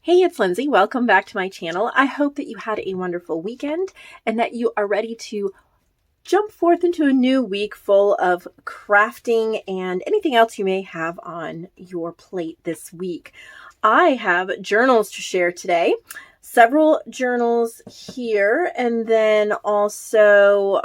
Hey, it's Lindsay. Welcome back to my channel. I hope that you had a wonderful weekend and that you are ready to jump forth into a new week full of crafting and anything else you may have on your plate this week. I have journals to share today. Several journals here, and then also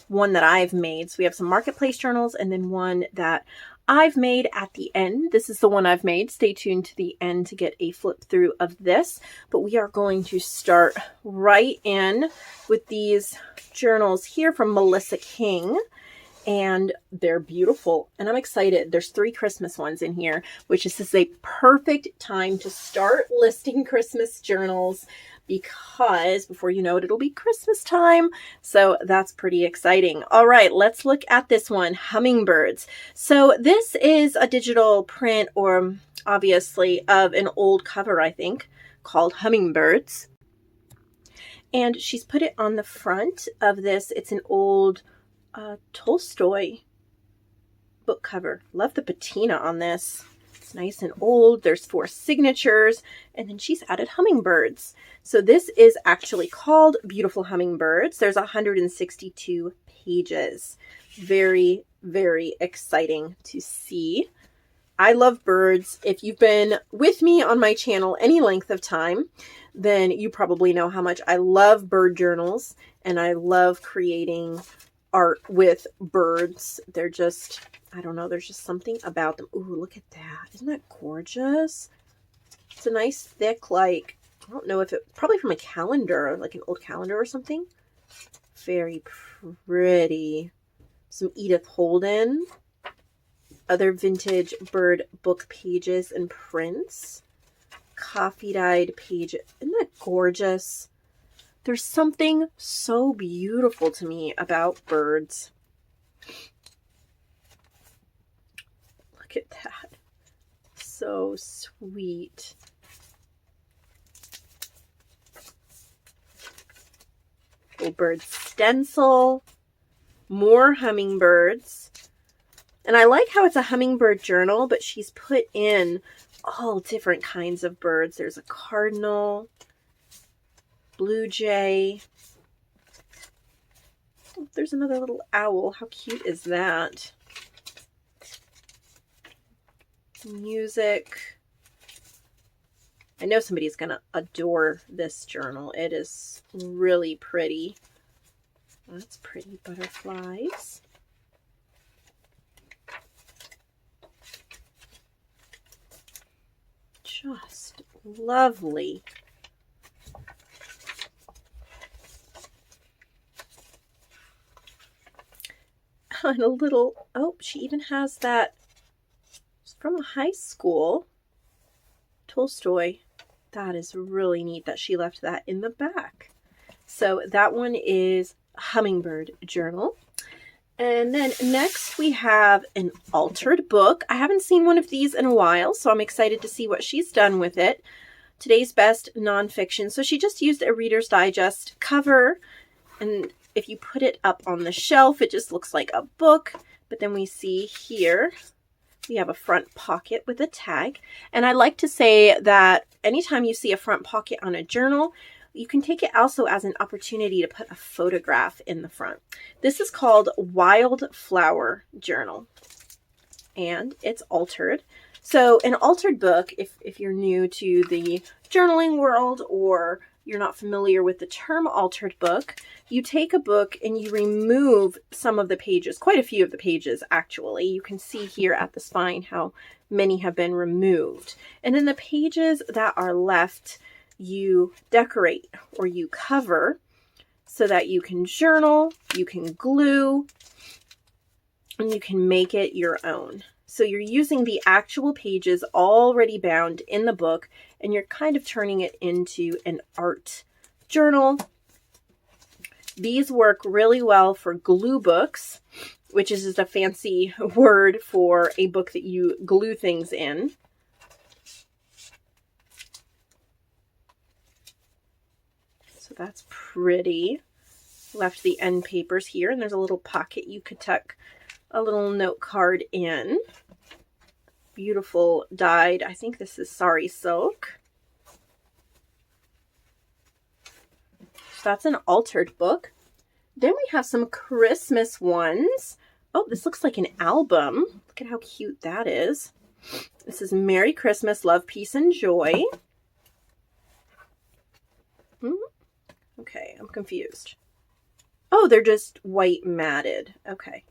one that I've made. So we have some marketplace journals and then one that I've made at the end. This is the one I've made. Stay tuned to the end to get a flip through of this. But we are going to start right in with these journals here from Melissa King. And they're beautiful. And I'm excited. There's 3 Christmas ones in here, which is a perfect time to start listing Christmas journals because before you know it, it'll be Christmas time. So that's pretty exciting. All right, let's look at this one, Hummingbirds. So this is a digital print, or obviously of an old cover, I think, called Hummingbirds. And she's put it on the front of this. It's an old Tolstoy book cover. Love the patina on this. It's nice and old. There's 4 signatures, and then she's added hummingbirds. So this is actually called Beautiful Hummingbirds. There's 162 pages. Very, very exciting to see. I love birds. If you've been with me on my channel any length of time, then you probably know how much I love bird journals, and I love creating art with birds. They're just, I don't know, there's just something about them. Ooh, look at that. Isn't that gorgeous? It's a nice thick, like, I don't know if it, probably from a calendar, like an old calendar or something. Very pretty. Some Edith Holden. Other vintage bird book pages and prints. Coffee dyed pages. Isn't that gorgeous? There's something so beautiful to me about birds. Look at that. So sweet. Little bird stencil. More hummingbirds. And I like how it's a hummingbird journal, but she's put in all different kinds of birds. There's a cardinal, blue jay. Oh, there's another little owl. How cute is that? Music. I know somebody's going to adore this journal. It is really pretty. That's pretty. Butterflies. Just lovely. And a little, oh, she even has that, it's from a high school, Tolstoy. That is really neat that she left that in the back. So that one is Hummingbird Journal. And then next we have an altered book. I haven't seen one of these in a while, so I'm excited to see what she's done with it. Today's Best Nonfiction. So she just used a Reader's Digest cover, and if you put it up on the shelf, it just looks like a book. But then we see here, we have a front pocket with a tag. And I like to say that anytime you see a front pocket on a journal, you can take it also as an opportunity to put a photograph in the front. This is called Wildflower Journal, and it's altered. So an altered book, if you're new to the journaling world or you're not familiar with the term altered book, you take a book and you remove some of the pages, quite a few of the pages actually. You can see here at the spine how many have been removed. And then the pages that are left, you decorate or you cover so that you can journal, you can glue, and you can make it your own. So you're using the actual pages already bound in the book, and you're kind of turning it into an art journal. These work really well for glue books, which is just a fancy word for a book that you glue things in. So that's pretty. Left the end papers here, and there's a little pocket you could tuck a little note card in. Beautiful dyed, I think this is sari silk. That's an altered book. Then we have some Christmas ones. Oh, this looks like an album. Look at how cute that is. This is Merry Christmas, Love, Peace, and Joy. Okay, I'm confused. Oh, they're just white matted. Okay.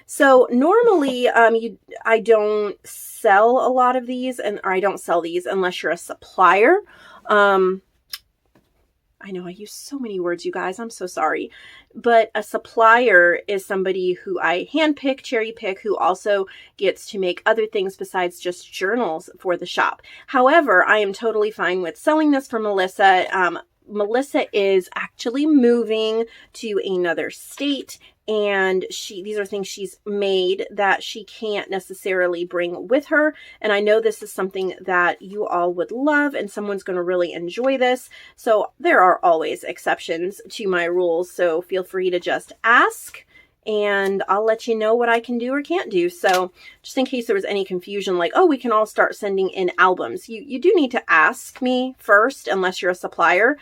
So normally, I don't sell a lot of these, or I don't sell these unless you're a supplier. I know I use so many words, you guys. I'm so sorry. But a supplier is somebody who I handpick, cherry pick, who also gets to make other things besides just journals for the shop. However, I am totally fine with selling this for Melissa. Melissa is actually moving to another state, and these are things she's made that she can't necessarily bring with her. And I know this is something that you all would love, and someone's going to really enjoy this. So there are always exceptions to my rules. So feel free to just ask, and I'll let you know what I can do or can't do. So just in case there was any confusion, like, oh, we can all start sending in albums. You do need to ask me first, unless you're a supplier,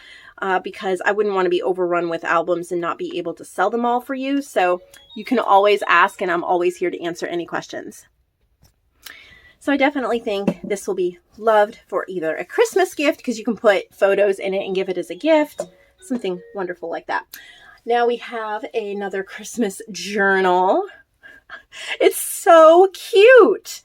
because I wouldn't want to be overrun with albums and not be able to sell them all for you. So you can always ask, and I'm always here to answer any questions. So I definitely think this will be loved for either a Christmas gift, because you can put photos in it and give it as a gift, something wonderful like that. Now we have another Christmas journal. It's so cute.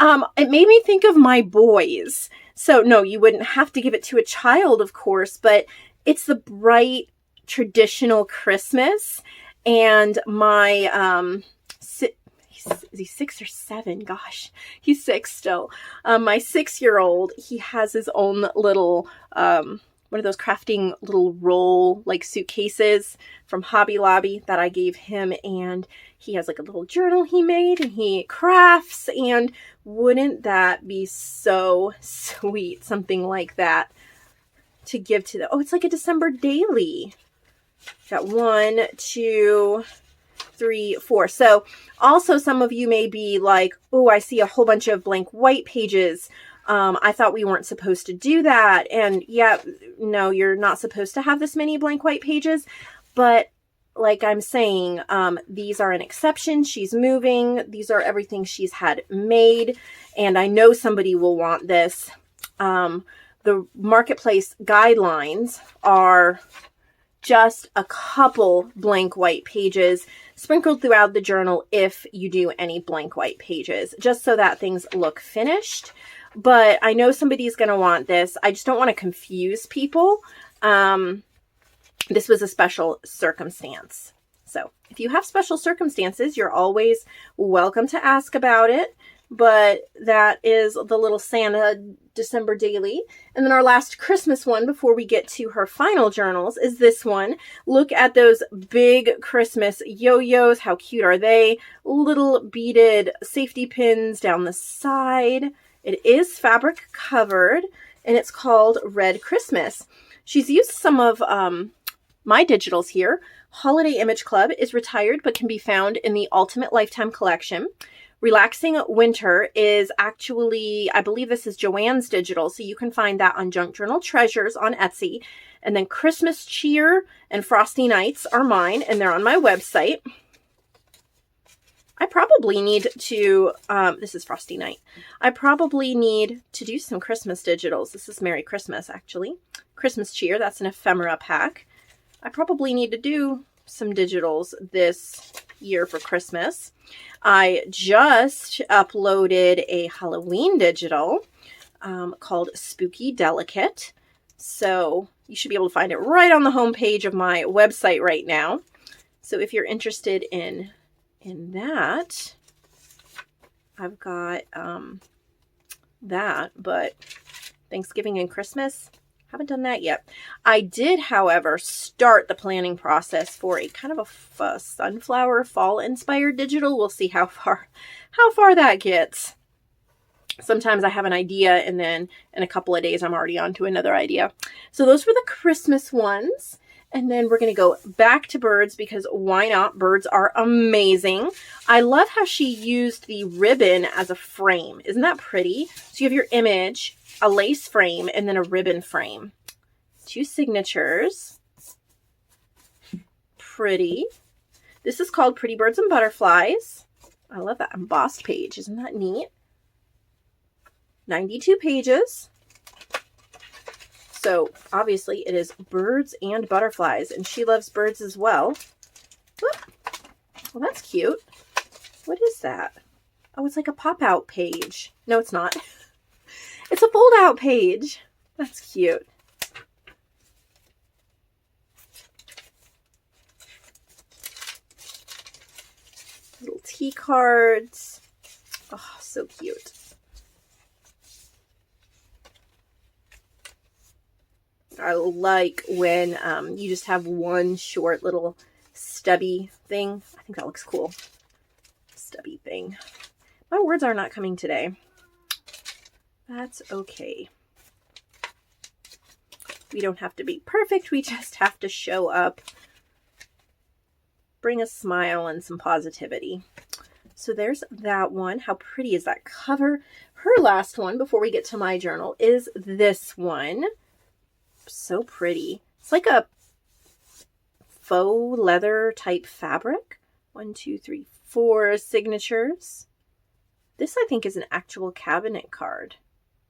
It made me think of my boys. So no, you wouldn't have to give it to a child, of course, but it's the bright traditional Christmas. And my, is he 6 or 7? Gosh, he's 6 still. My 6-year-old, he has his own little, one of those crafting little roll like suitcases from Hobby Lobby that I gave him, and he has like a little journal he made, and he crafts. And wouldn't that be so sweet, something like that to give to the, oh, it's like a December daily. Got 1, 2, 3, 4. So also some of you may be like, oh, I see a whole bunch of blank white pages. I thought we weren't supposed to do that. And yeah, no, you're not supposed to have this many blank white pages. But like I'm saying, these are an exception. She's moving. These are everything she's had made. And I know somebody will want this. The marketplace guidelines are just a couple blank white pages sprinkled throughout the journal if you do any blank white pages, just so that things look finished. But I know somebody's going to want this. I just don't want to confuse people. This was a special circumstance. So if you have special circumstances, you're always welcome to ask about it. But that is the little Santa December daily. And then our last Christmas one before we get to her final journals is this one. Look at those big Christmas yo-yos. How cute are they? Little beaded safety pins down the side. It is fabric covered, and it's called Red Christmas. She's used some of my digitals here. Holiday Image Club is retired but can be found in the Ultimate Lifetime Collection. Relaxing Winter is actually, I believe this is Joanne's digital, so you can find that on Junk Journal Treasures on Etsy. And then Christmas Cheer and Frosty Nights are mine, and they're on my website. I probably need to, this is Frosty Night. I probably need to do some Christmas digitals. This is Merry Christmas, actually. Christmas Cheer, that's an ephemera pack. I probably need to do some digitals this year for Christmas. I just uploaded a Halloween digital called Spooky Delicate. So you should be able to find it right on the homepage of my website right now. So if you're interested in that, I've got that, but Thanksgiving and Christmas, haven't done that yet. I did, however, start the planning process for a kind of a sunflower fall inspired digital. We'll see how far that gets. Sometimes I have an idea, and then in a couple of days I'm already on to another idea. So those were the Christmas ones. And then we're going to go back to birds, because why not? Birds are amazing. I love how she used the ribbon as a frame. Isn't that pretty? So you have your image, a lace frame, and then a ribbon frame. 2 signatures. pretty. This is called Pretty Birds and Butterflies. I love that embossed page. Isn't that neat? 92 pages. So obviously it is birds and butterflies, and she loves birds as well. Whoop. Well, that's cute. What is that? Oh, it's like a pop-out page. No, it's not. It's a fold-out page. That's cute. Little tea cards. Oh, so cute. I like when you just have one short little stubby thing. I think that looks cool. Stubby thing. My words are not coming today. That's okay. We don't have to be perfect. We just have to show up. Bring a smile and some positivity. So there's that one. How pretty is that cover? Her last one before we get to my journal is this one. So pretty. It's like a faux leather type fabric. 1, 2, 3, 4 signatures. This, I think, is an actual cabinet card.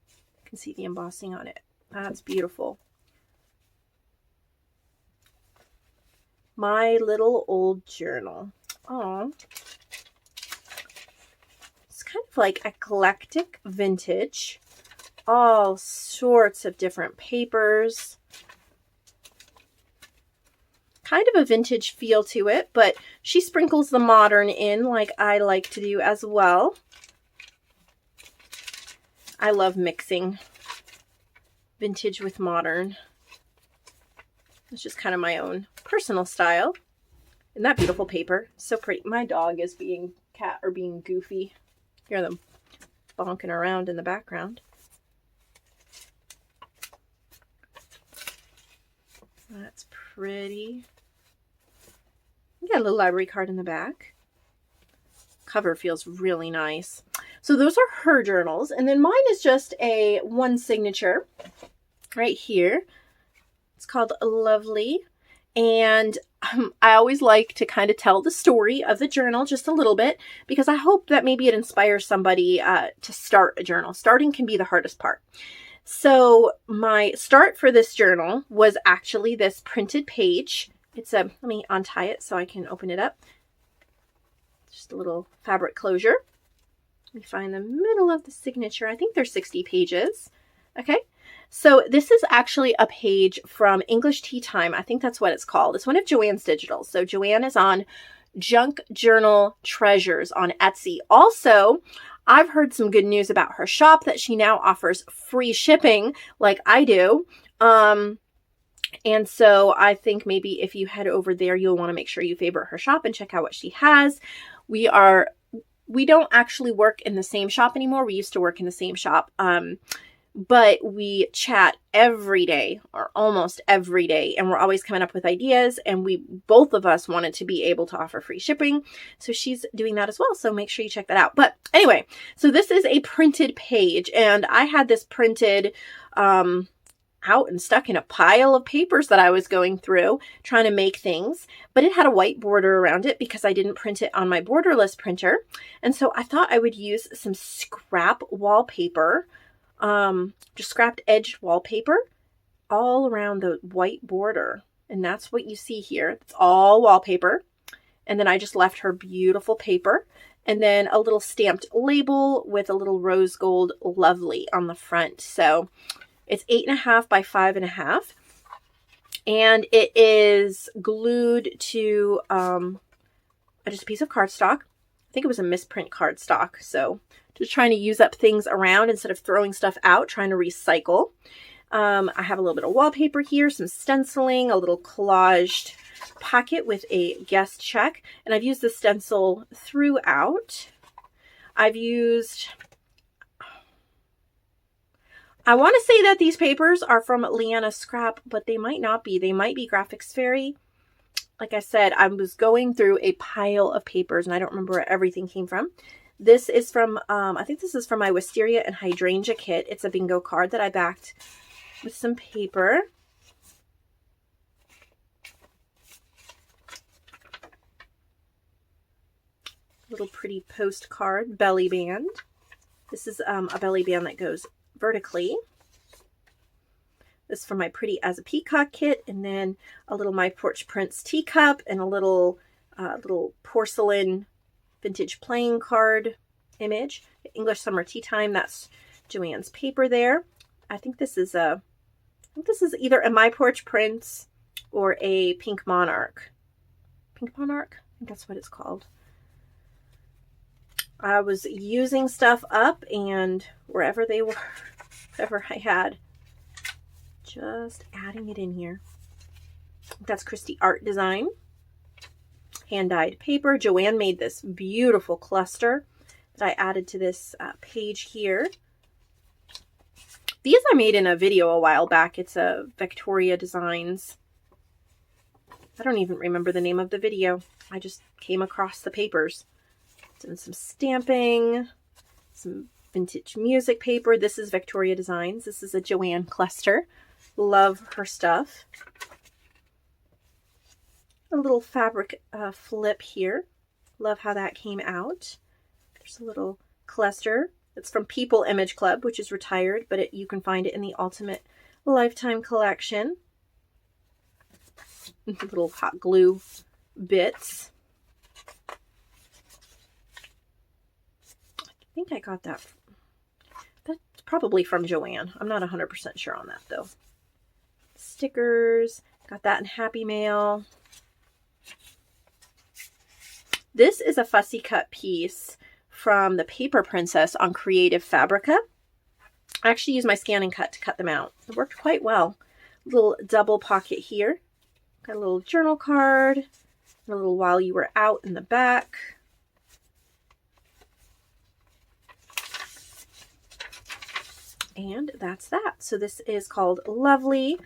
You can see the embossing on it. That's beautiful. My little old journal. Oh, it's kind of like eclectic vintage. All sorts of different papers. Kind of a vintage feel to it, but she sprinkles the modern in like I like to do as well. I love mixing vintage with modern. It's just kind of my own personal style. Isn't that beautiful paper? So pretty. My dog is being goofy. Hear them bonking around in the background. That's pretty. We got a little library card in the back. Cover feels really nice. So those are her journals. And then mine is just a one signature right here. It's called Lovely. And I always like to kind of tell the story of the journal just a little bit, because I hope that maybe it inspires somebody to start a journal. Starting can be the hardest part. So my start for this journal was actually this printed page. It's a, let me untie it so I can open it up. Just a little fabric closure. Let me find the middle of the signature. I think there's 60 pages. Okay. So this is actually a page from English Tea Time. I think that's what it's called. It's one of Joanne's digitals. So Joanne is on Junk Journal Treasures on Etsy. Also, I've heard some good news about her shop that she now offers free shipping like I do. And so I think maybe if you head over there, you'll want to make sure you favorite her shop and check out what she has. We don't actually work in the same shop anymore. We used to work in the same shop. But we chat every day or almost every day, and we're always coming up with ideas, and both of us wanted to be able to offer free shipping. So she's doing that as well. So make sure you check that out. But anyway, so this is a printed page, and I had this printed, out and stuck in a pile of papers that I was going through trying to make things, but it had a white border around it because I didn't print it on my borderless printer. And so I thought I would use some scrap wallpaper, just scrapped edged wallpaper all around the white border. And that's what you see here. It's all wallpaper. And then I just left her beautiful paper and then a little stamped label with a little rose gold Lovely on the front. So it's 8.5 by 5.5. And it is glued to just a piece of cardstock. I think it was a misprint cardstock. So just trying to use up things around instead of throwing stuff out, trying to recycle. I have a little bit of wallpaper here, some stenciling, a little collaged pocket with a guest check. And I've used the stencil throughout. I want to say that these papers are from Leanna Scrap, but they might not be. They might be Graphics Fairy. Like I said, I was going through a pile of papers and I don't remember where everything came from. This is from, I think this is from my Wisteria and Hydrangea kit. It's a bingo card that I backed with some paper. Little pretty postcard belly band. This is a belly band that goes vertically. This is for my Pretty as a Peacock kit, and then a little My Porch Prince teacup and a little porcelain vintage playing card image. English Summer Tea Time. That's Joanne's paper there. I think this is either a My Porch Prince or a Pink Monarch. Pink Monarch? I think that's what it's called. I was using stuff up, and wherever they were, whatever I had, just adding it in here. That's Christy Art Design. Hand-dyed paper. Joanne made this beautiful cluster that I added to this page here. These I made in a video a while back. It's a Victoria Designs. I don't even remember the name of the video. I just came across the papers. Doing some stamping, some vintage music paper. This is Victoria Designs. This is a Joanne cluster. Love her stuff. A little fabric flip here. Love how that came out. There's a little cluster. It's from People Image Club, which is retired, but you can find it in the Ultimate Lifetime Collection. Little hot glue bits. I think I got that. That's probably from Joanne. I'm not 100% sure on that though. Stickers. Got that in Happy Mail. This is a fussy cut piece from the Paper Princess on Creative Fabrica. I actually used my scan and cut to cut them out. It worked quite well. Little double pocket here. Got a little journal card. And a little while you were out in the back. And that's that. So this is called Lovely,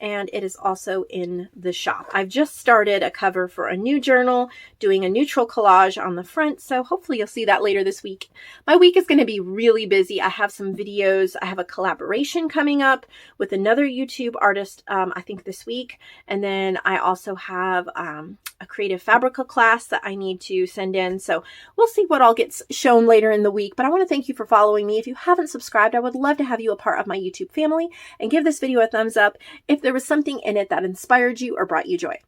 and it is also in the shop. I've just started a cover for a new journal, doing a neutral collage on the front, so hopefully you'll see that later this week. My week is going to be really busy. I have some videos. I have a collaboration coming up with another YouTube artist, I think this week, and then I also have a Creative Fabrica class that I need to send in, so we'll see what all gets shown later in the week. But I want to thank you for following me. If you haven't subscribed, I would love to have you a part of my YouTube family, and give this video a thumbs up if there was something in it that inspired you or brought you joy.